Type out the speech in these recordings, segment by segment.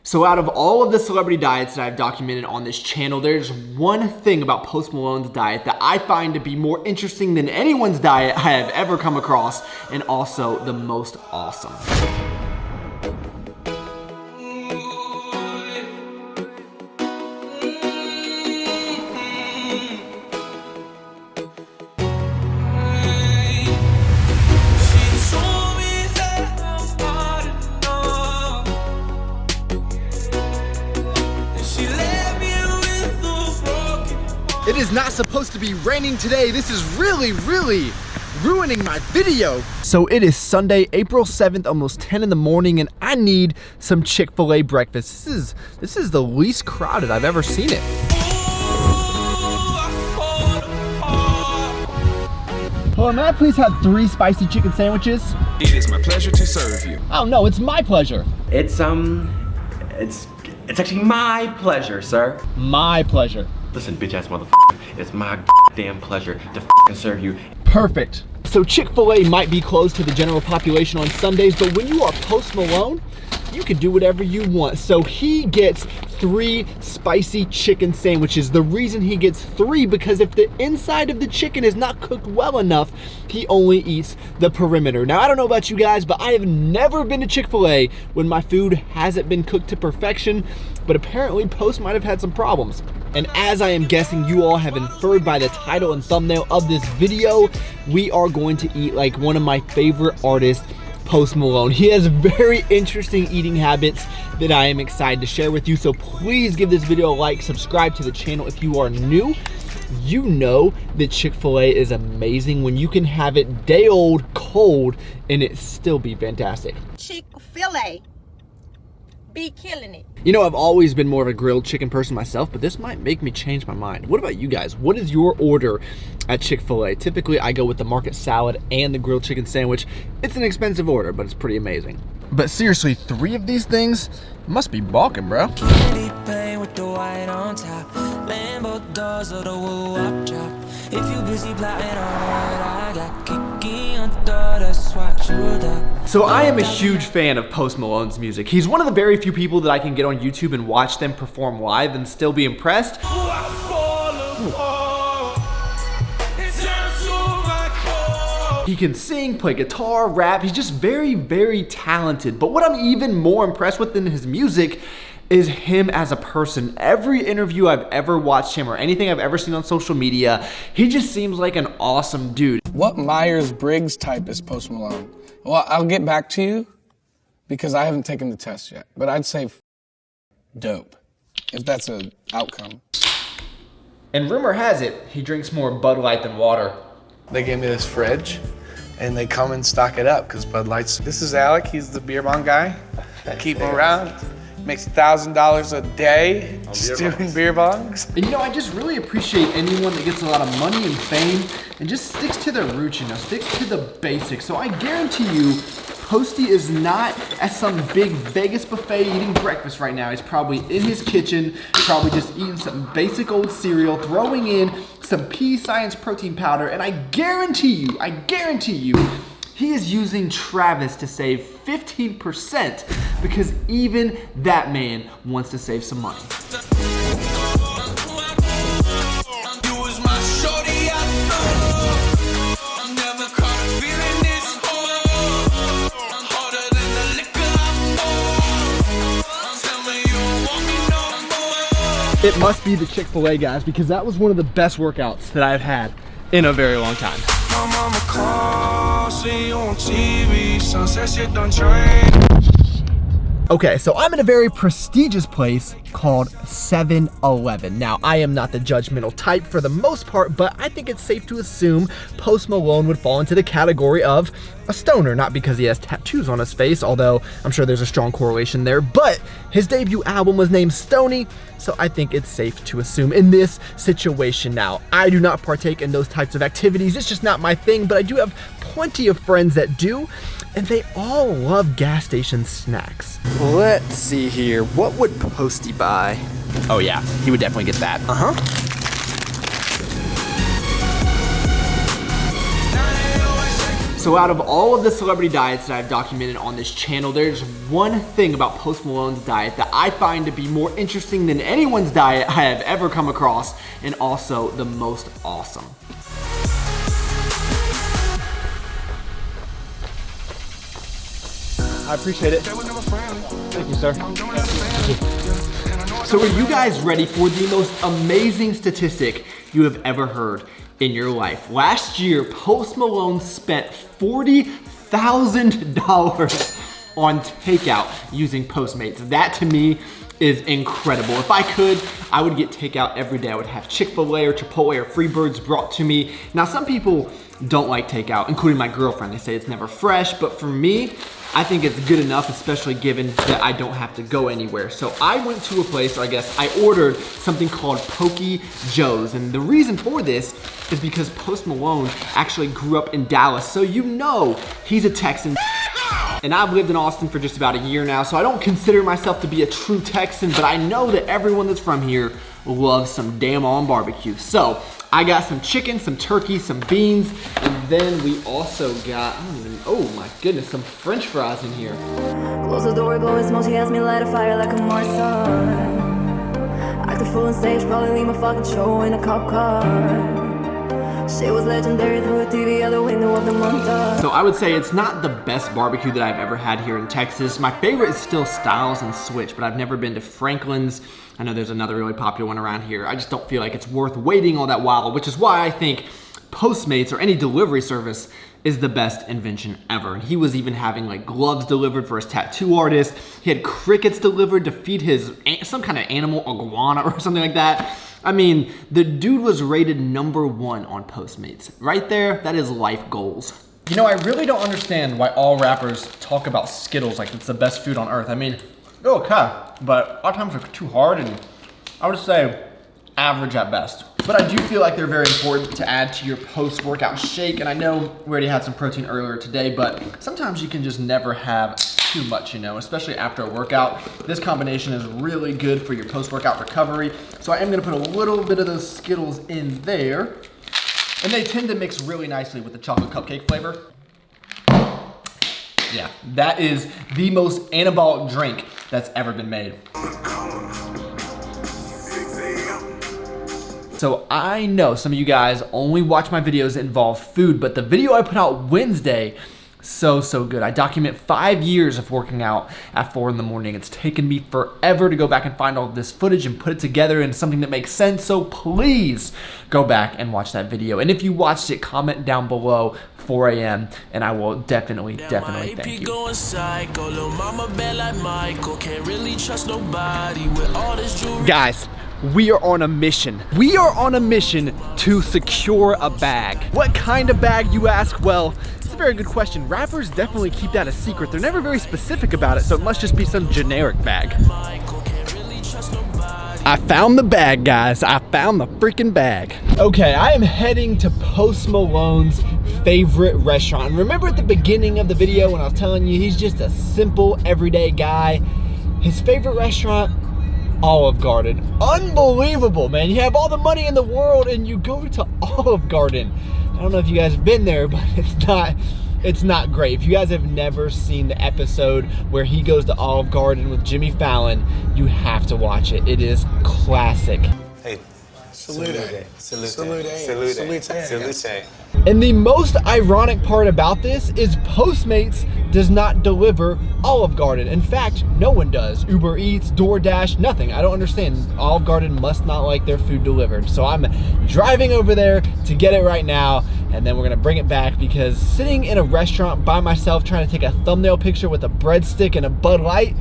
So out of all of the celebrity diets that I've documented on this channel, there's one thing about Post Malone's diet that I find to be more interesting than anyone's diet I have ever come across, and also the most awesome. It is not supposed to be raining today. This is really ruining my video. So it is Sunday, April 7th, almost 10 in the morning, and I need some Chick-fil-A breakfast. This is the least crowded I've ever seen it. Hello, may I please have 3 spicy chicken sandwiches? It is my pleasure to serve you. Oh no, it's my pleasure. It's actually my pleasure, sir. My pleasure. Listen, bitch ass motherfucker, it's my damn pleasure to fucking serve you. Perfect. So Chick-fil-A might be closed to the general population on Sundays, but when you are Post Malone, you can do whatever you want. So he gets 3 spicy chicken sandwiches. The reason he gets 3, because if the inside of the chicken is not cooked well enough, he only eats the perimeter. Now, I don't know about you guys, but I have never been to Chick-fil-A when my food hasn't been cooked to perfection, but apparently Post might have had some problems. And as I am guessing you all have inferred by the title and thumbnail of this video, we are going to eat like one of my favorite artists, Post Malone. He has very interesting eating habits that I am excited to share with you. So please give this video a like, subscribe to the channel if you are new. You know that Chick-fil-A is amazing when you can have it day old, cold, and it still be fantastic. Chick-fil-A be killing it. You know, I've always been more of a grilled chicken person myself, but this might make me change my mind. What about you guys? What is your order at Chick-fil-A? Typically, I go with the market salad and the grilled chicken sandwich. It's an expensive order, but it's pretty amazing. But seriously, 3 of these things must be balking, bro. If you busy plotting on what I got, kicking on the door, that's what you do. So I am a huge fan of Post Malone's music. He's one of the very few people that I can get on YouTube and watch them perform live and still be impressed. He can sing, play guitar, rap. He's just very talented. But what I'm even more impressed with than his music is him as a person. Every interview I've ever watched him or anything I've ever seen on social media, he just seems like an awesome dude. What Myers-Briggs type is Post Malone? Well, I'll get back to you because I haven't taken the test yet, but I'd say dope, if that's an outcome. And rumor has it, he drinks more Bud Light than water. They gave me this fridge and they come and stock it up because Bud Light's. This is Alec, he's the beer bong guy. Keep him around. Makes $1,000 a day just doing beer bongs. And you know, I just really appreciate anyone that gets a lot of money and fame and just sticks to their roots, you know, sticks to the basics. So I guarantee you, Posty is not at some big Vegas buffet eating breakfast right now. He's probably in his kitchen, probably just eating some basic old cereal, throwing in some P Science protein powder, and I guarantee you, he is using Travis to save 15% because even that man wants to save some money. It must be the Chick-fil-A guys because that was one of the best workouts that I've had in a very long time. Okay, so I'm in a very prestigious place called 7-Eleven. Now, I am not the judgmental type for the most part, but I think it's safe to assume Post Malone would fall into the category of a stoner, not because he has tattoos on his face, although I'm sure there's a strong correlation there, but his debut album was named Stoney, so I think it's safe to assume in this situation. Now, I do not partake in those types of activities. It's just not my thing, but I do have plenty of friends that do, and they all love gas station snacks. Let's see here. What would Posty buy? Oh yeah, he would definitely get that. So out of all of the celebrity diets that I've documented on this channel, there's one thing about Post Malone's diet that I find to be more interesting than anyone's diet I have ever come across, and also the most awesome. I appreciate it. Thank you, sir. So are you guys ready for the most amazing statistic you have ever heard in your life? Last year, Post Malone spent $40,000 on takeout using Postmates. That to me is incredible. If I could, I would get takeout every day. I would have Chick-fil-A or Chipotle or Freebirds brought to me. Now, some people don't like takeout, including my girlfriend. They say it's never fresh, but for me, I think it's good enough, especially given that I don't have to go anywhere. So I went to a place, or I guess I ordered something called Poke Joe's. And the reason for this is because Post Malone actually grew up in Dallas. So you know he's a Texan. And I've lived in Austin for just about a year now, so I don't consider myself to be a true Texan, but I know that everyone that's from here loves some damn on barbecue. So I got some chicken, some turkey, some beans, and then we also got, oh my goodness, some French fries in here. Close the door, blowing smoke, she asked me to light a fire like a Martian. Act a fool on stage, probably leave my fucking show in a cop car. Shit was legendary through a TV out the window of the montage. So I would say it's not the best barbecue that I've ever had here in Texas. My favorite is still Styles and Switch, but I've never been to Franklin's. I know there's another really popular one around here. I just don't feel like it's worth waiting all that while, which is why I think Postmates or any delivery service is the best invention ever. And he was even having like gloves delivered for his tattoo artist. He had crickets delivered to feed his some kind of animal, iguana or something like that. I mean, the dude was rated #1 on Postmates. Right there, that is life goals. You know, I really don't understand why all rappers talk about Skittles like it's the best food on earth. I mean, they're okay, but a lot of times they're too hard, and I would say average at best. But I do feel like they're very important to add to your post-workout shake, and I know we already had some protein earlier today, but sometimes you can just never have too much, you know, especially after a workout. This combination is really good for your post-workout recovery, so I am gonna put a little bit of those Skittles in there, and they tend to mix really nicely with the chocolate cupcake flavor. Yeah, that is the most anabolic drink that's ever been made. So I know some of you guys only watch my videos that involve food, but the video I put out Wednesday, so good. I document 5 years of working out at 4 in the morning. It's taken me forever to go back and find all of this footage and put it together into something that makes sense, so please go back and watch that video. And if you watched it, comment down below 4 a.m. and I will definitely thank you. Guys, we are on a mission. We are on a mission to secure a bag. What kind of bag, you ask? Well, it's a very good question. Rappers definitely keep that a secret. They're never very specific about it, so it must just be some generic bag. I found the bag, guys. I found the freaking bag. Okay, I am heading to Post Malone's favorite restaurant. And remember at the beginning of the video when I was telling you he's just a simple, everyday guy? His favorite restaurant? Olive Garden. Unbelievable, man. You have all the money in the world and you go to Olive Garden. I don't know if you guys have been there, but it's not great. If you guys have never seen the episode where he goes to Olive Garden with Jimmy Fallon, you have to watch it. It is classic. Hey, salute. Salute. And the most ironic part about this is Postmates does not deliver Olive Garden. In fact, no one does. Uber Eats, DoorDash, nothing. I don't understand. Olive Garden must not like their food delivered. So I'm driving over there to get it right now, and then we're gonna bring it back because sitting in a restaurant by myself trying to take a thumbnail picture with a breadstick and a Bud Light,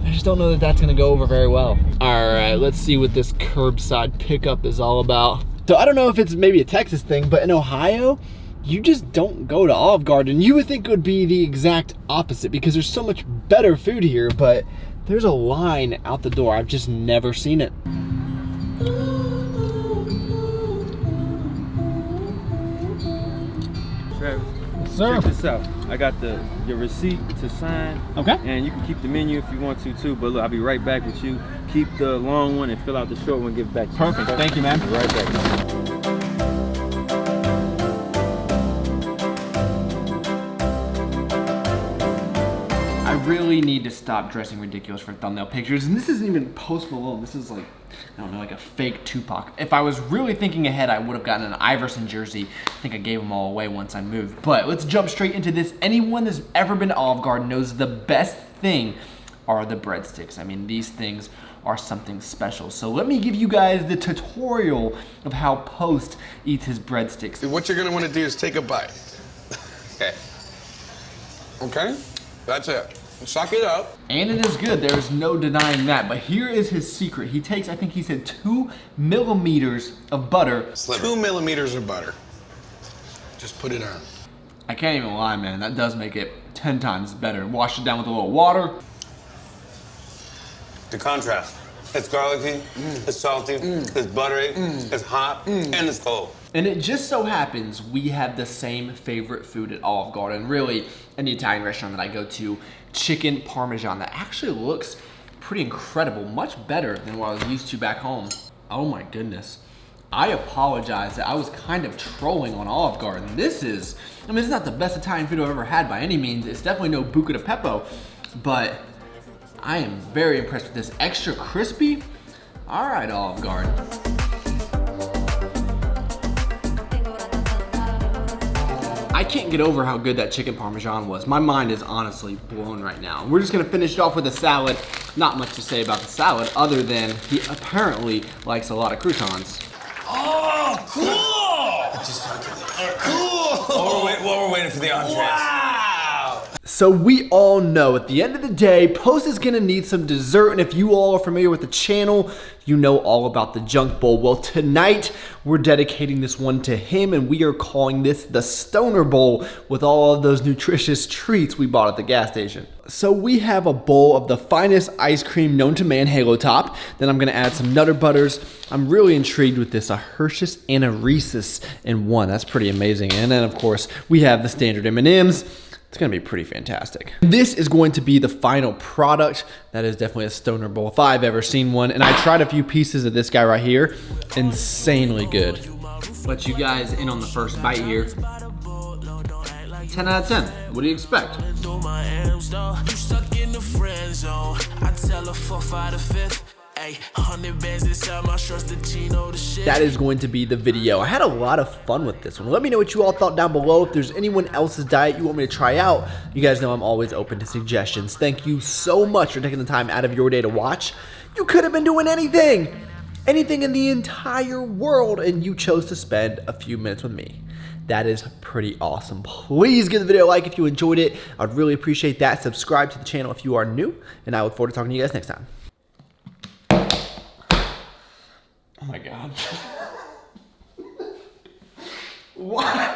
I just don't know that that's gonna go over very well. All right, let's see what this curbside pickup is all about. So I don't know if it's maybe a Texas thing, but in Ohio, you just don't go to Olive Garden. You would think it would be the exact opposite because there's so much better food here, but there's a line out the door. I've just never seen it. Travis, Sir. check this out. I got your receipt to sign. Okay. And you can keep the menu if you want to too, but look, I'll be right back with you. Keep the long one and fill out the short one and give it back to you. Perfect, thank you, man. Be right back. really need to stop dressing ridiculous for thumbnail pictures. And this isn't even Post Malone. This is like, I don't know, like a fake Tupac. If I was really thinking ahead, I would have gotten an Iverson jersey. I think I gave them all away once I moved. But let's jump straight into this. Anyone that's ever been to Olive Garden knows the best thing are the breadsticks. I mean, these things are something special. So let me give you guys the tutorial of how Post eats his breadsticks. What you're gonna wanna do is take a bite. Okay. Okay? That's it. Suck it up. And it is good, there is no denying that. But here is his secret. He takes, I think he said 2 millimeters of butter. 2 millimeters of butter. Just put it on. I can't even lie, man. That does make it 10 times better. Wash it down with a little water. The contrast. It's garlicky, it's salty, it's buttery, it's hot, and it's cold. And it just so happens we have the same favorite food at Olive Garden. Really, any Italian restaurant that I go to, chicken parmesan. That actually looks pretty incredible, much better than what I was used to back home. Oh my goodness. I apologize that I was kind of trolling on Olive Garden. This is, I mean, it's not the best Italian food I've ever had by any means. It's definitely no buca di beppo, but I am very impressed with this. Extra crispy. All right, Olive Garden. I can't get over how good that chicken parmesan was. My mind is honestly blown right now. We're just gonna finish it off with a salad. Not much to say about the salad other than he apparently likes a lot of croutons. Oh, cool! Cool! While we're waiting for the entrees. Wow! So we all know at the end of the day, Post is gonna need some dessert, and if you all are familiar with the channel, you know all about the junk bowl. Well, tonight we're dedicating this one to him, and we are calling this the Stoner Bowl with all of those nutritious treats we bought at the gas station. So we have a bowl of the finest ice cream known to man, Halo Top. Then I'm gonna add some Nutter Butters. I'm really intrigued with this, a Hershey's and a Reese's in one. That's pretty amazing. And then of course, we have the standard M&Ms. It's gonna be pretty fantastic. This is going to be the final product. That is definitely a Stoner Bowl if I've ever seen one. And I tried a few pieces of this guy right here. Insanely good. Let you guys in on the first bite here. 10 out of 10. What do you expect? That is going to be the video. I had a lot of fun with this one. Let me know what you all thought down below. If there's anyone else's diet you want me to try out, you guys know I'm always open to suggestions. Thank you so much for taking the time out of your day to watch. You could have been doing anything in the entire world, and you chose to spend a few minutes with me. That is pretty awesome. Please give the video a like if you enjoyed it. I'd really appreciate that. Subscribe to the channel if you are new, and I look forward to talking to you guys next time. Oh my God. Why?